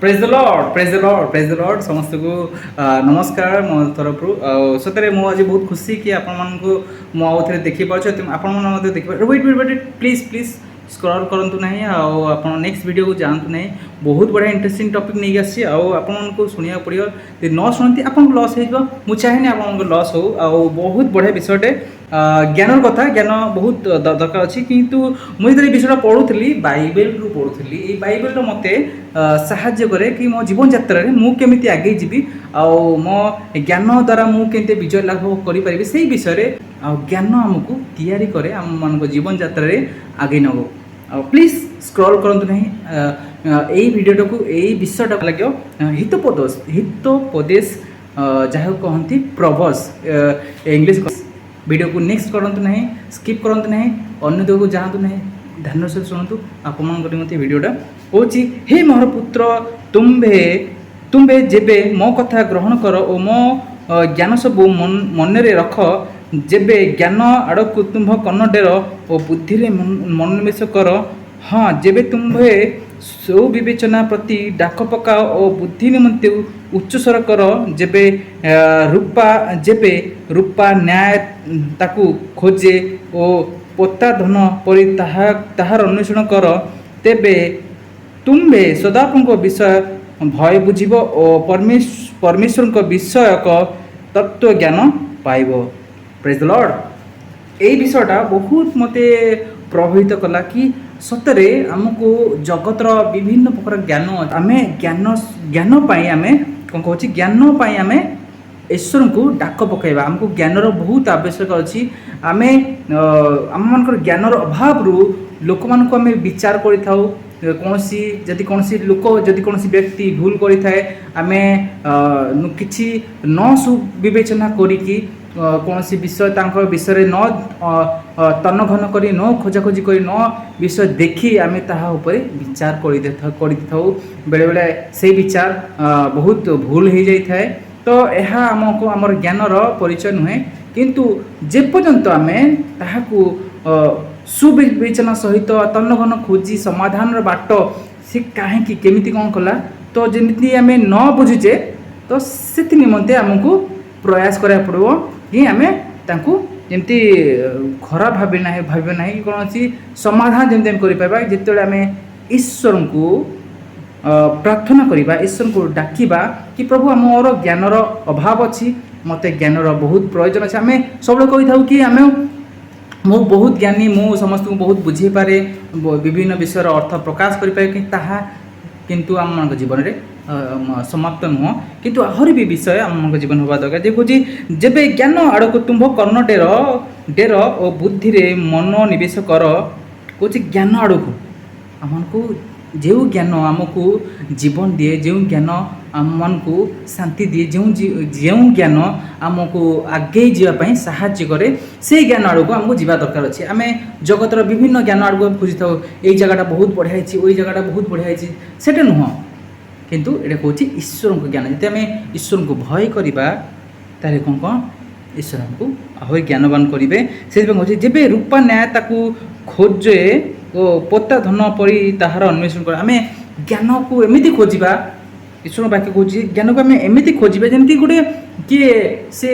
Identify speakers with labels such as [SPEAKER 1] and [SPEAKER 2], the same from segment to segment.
[SPEAKER 1] Praise the Lord praise the Lord praise the Lord समस्त को नमस्कार मो तरफ सतरे मो आज बहुत खुशी कि आपण को मो आउ थे देखि पाछ आपण मन देखि wait wait wait please please scroll करंतु नहीं आपण नेक्स्ट वीडियो को जानतु नहीं बहुत बढ़िया इंटरेस्टिंग टॉपिक नहीं आसी आपण को सुनिया पड़ियो न शुणती आपन लॉस हो मु चाहेनी आपन लॉस हो बहुत बढ़िया विषयटे ज्ञान कथा ज्ञान बहुत दरकार अच्छी किंतु मुझे विषय पढ़ुली बाइबल रु पढ़ुली ये बाइबल मते साहाय्य करे कि मो जीवन यात्रा रे मु केमिति आगे जीवी मो ज्ञान द्वारा मु केते विजय लाभ करि परिबे सेही विषय रे ज्ञान हमकु तैयारी करे हम मन जीवन यात्रा रे आगे नबो प्लीज स्क्रॉल करंतु नहीं एई वीडियो को एई विषयटा लागयो हितोपदेश जहाँ कहती प्रभस इंग्लिश वीडियो को नेक्स्ट करंतु नहीं स्किप करंतु नहीं अन्य को जातु नहीं ध्यान से शुणु आपण मत वीडियोटा हूँ हे मोर पुत्र तुम्भे तुम्भे जेबे मो कथा ग्रहण कर और मो ज्ञान सब मन रे रख जेबे ज्ञान आड़क तुम्भ कन्नडेर और बुद्धि रे मनोनिवेश कर हाँ जेबे तुम्भे सुविवेचना प्रति डाक पकाओ और बुद्धि निमंते उच्चस्वर कर जेबे रूपा न्याय ताकू खोजे और पोता धन परि ताहार अन्वेषण कर तेबे तुम्बे सदाप्रभु विषय भय बुझिब और परमेश्वर विषयक तत्व ज्ञान पाइब प्रेज द लॉर्ड एई विषयटा बहुत मते प्रभावित कला कि सतरे आमको जगतर विभिन्न प्रकार ज्ञान आमे ज्ञान पाई आमे कौन कहूँ ज्ञान पाई आमे ईश्वर को डाक पकईवा आमको ज्ञानर बहुत आवश्यक अच्छी आमे आम मान ज्ञानर अभाव लोक मान को आमे विचार करिथाउ कौनसी जदि कौनसी लोक जदि कौनसी व्यक्ति भूल करिथाए आमे किछि न सुविवेचना करिकी कौनसी विषय तांको विषय न तनघन करी न खोजाखोजी करी न विषय देखी आमे ताहा ऊपर विचार करिथाउ बेले बेले से विचार बहुत भूल हो जाई थाए तो यह आमको आमर ज्ञानर परिचय नुहे किंतु जे पर्यंत आमे ताहाकू सुविवेचना सहित तन्नघन खोजी समाधान बाट से कहीं केमिति कौन कला तो जमी आम न बुझुचे तो से निमंते आमको प्रयास करा पड़ो कि आम जमती खराब भाव ना कौन समाधान जमी आम कर जिते आम ईश्वर को प्रार्थना करवा ईश्वर को डाकिबा कि प्रभु आमर ज्ञानर अभाव अच्छी मते ज्ञानर बहुत प्रयोजन अच्छे आम सब कही था कि आम मु बहुत ज्ञानी मु समस्त को बहुत बुझे पारे विभिन्न विषय अर्थ प्रकाश करें कि ताहा किंतु आम मान जीवन में समाप्त नुह किंतु आहरी भी विषय आम मान जीवन होगा दरकार देखो जेबे ज्ञान आड़क तुम्भ कर्ण डेर और बुद्धि रे मनोनिवेश कर कौच ज्ञान आड़क आमको जो ज्ञान आमको जीवन दिए जो ज्ञान आम मान को शांति दिए जो ज्ञान आमको आगे जावाई साहाय्य करे से ज्ञान आड़ को आमको जीवा दरकार अच्छे आम जगतर विभिन्न ज्ञान आड़ को खोजी था ये जगह बहुत बढ़िया है जगह बहुत बढ़िया है सेटा नुह किंतु ये कौच ईश्वर को ज्ञान जब आम ईश्वर को भय करवा तारे कौन कौन ईश्वर आमको आहरी ज्ञानवान करेंगे से जब रूपा न्याय ताकू खोजे ओ पोता धन परी ताहार अन्वेषण कर आम ज्ञान को एमती खोजा ईश्वर वाक्य खोजी ज्ञान को आम एमती खोजा जमी गोटे किए से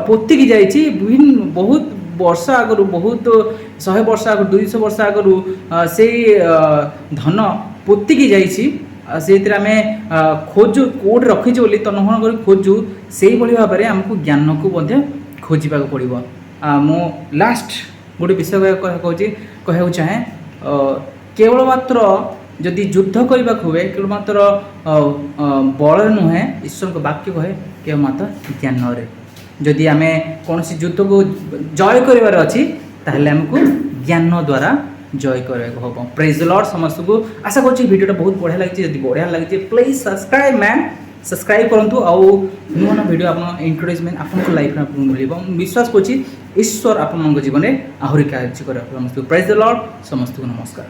[SPEAKER 1] पोतिकी जाइए विभिन्न बहुत वर्ष आगु बहुत 100 वर्ष आगु 200 वर्ष आगु से धन पोतिकी जाइए आम खोजु कौट रखीचु बोली तनघन कर खोजु से भाव में आमको ज्ञान को खोजा पड़ो मो लास्ट गोटे विषय कहूँ चाहे केवल मात्र जदि युद्ध करने हुए केवल मात्र बल नुहे ईश्वर को वाक्य कहे केवल मात्र ज्ञान जदि आम कौन युद्ध को जय कर अच्छी ताहले आमको ज्ञान द्वारा जय कर प्रेज द लॉर्ड समस्त को आशा करुँच वीडियो बहुत बढ़िया लगी जब बढ़िया लगी प्लीज सब्सक्राइब मैम सब्सक्राइब करूँ आउ नुआ वीडियो आप एनकरेजमेंट आपको लाइफ में मिल विश्वास करुँच ईश्वर आप जीवन में आहरी कार्य कर प्रेज द लॉर्ड समस्त को नमस्कार।